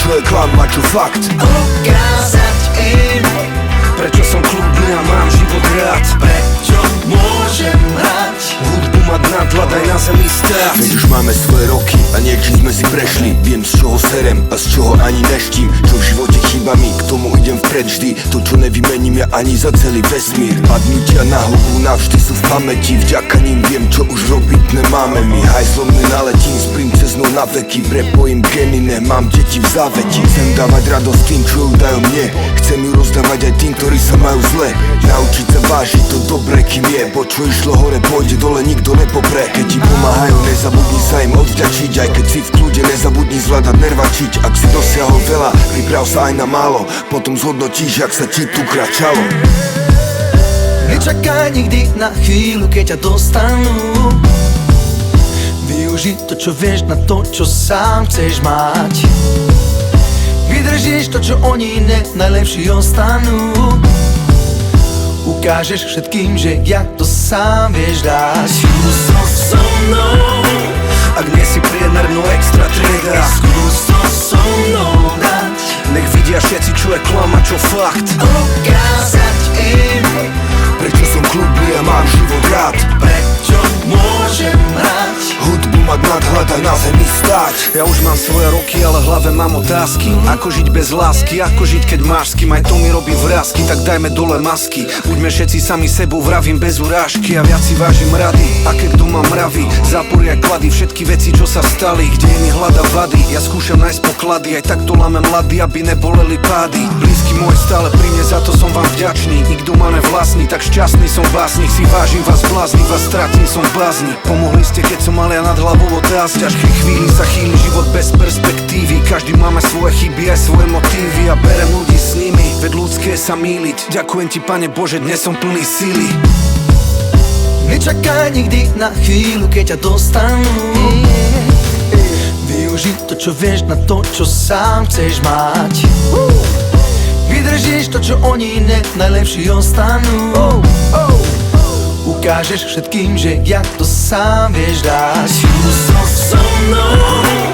svoje klamať, čo fakt. Ukázať im, prečo som kľudný a mám život rád. prečo môžem hrať Hudbu mať nadhľad aj na zemi stáť. Keď už máme svoje roky a niečím sme si prešli, viem z čoho serem a z čoho ani neštím. Čo v živote chýba mi, k tomu idem vpred vždy. To čo nevymením ja ani za celý vesmír. Padnutia na hlavu navždy sú v pamäti, vďaka ním viem čo už robiť nemáme my. Hajzlom nenaletím s princeznou na veky, prepojím geny, nemám deti v záveti. Chcem dávať radosť tým, čo ju dajú mne, chcem ju rozdávať aj tým, ktorí sa majú zle. Naučiť sa vážiť to dobre, kým je, bo čo išlo hore pôjde dole, nikto nepopre. Keď ti pomáhajú, nezabudni sa im odvďačiť, aj keď si v kľude, nezabudni zvládať nervačiť. Ak si dosiahol veľa, priprav sa aj na málo, potom zhodnotíš, jak sa ti tu kráčalo. Nečakaj nikdy na chvíľu, keď ťa dostanú. Využij to, čo vieš, na to, čo sám chceš mať. Vydržíš to, čo oni najlepší ostanú. Ukážeš všetkým, že ja to sám vieš dať. Skús to so mnou, ak nie si priemernú extra trieda. skús to so mnou dať. Nech vidia všetci, čo je klam a čo fakt. Ukázať im, Prečo som kľudný a mám život rád. prečo môžem hrať Hudbu mať nadhľad aj na zemi stáť. Ja už mám svoje roky, ale v hlave mám otázky. Ako žiť bez lásky, ako žiť keď máš s kým. Aj to mi robí vrásky, tak dajme dole masky. Buďme všetci sami sebou, vravím bez urážky. A viac si vážim rady, aké kto ma mraví. Zápory a klady, všetky veci čo sa stali. Kde je mi hľada vady, ja skúšam nájsť poklady. Aj tak to láme mladí, aby neboleli pády. Blízky môj stále pri mne, za to som vám vďačný. Nikto ma nevlastní, tak šťastný som básnik. Si vážim vás, bláznik vás stratím, som blázni. Pomohli ste, keď som mal ja nad hlavou otázky. Ťažkej chvíli sa chýli život bez perspektívy. Každý máme svoje chyby, aj svoje motívy. A berem ľudí s nimi, veď ľudské sa mýliť. Ďakujem ti, Pane Bože, dnes som plný síly. Nečakaj nikdy na chvíľu, keď ťa dostanú. Využij to, čo vieš, na to, čo sám chceš mať. Vydržíš to, čo oni najlepší ostanú. Ukážeš všetkým, že ja to sám vieš dať. Skús to so mnou,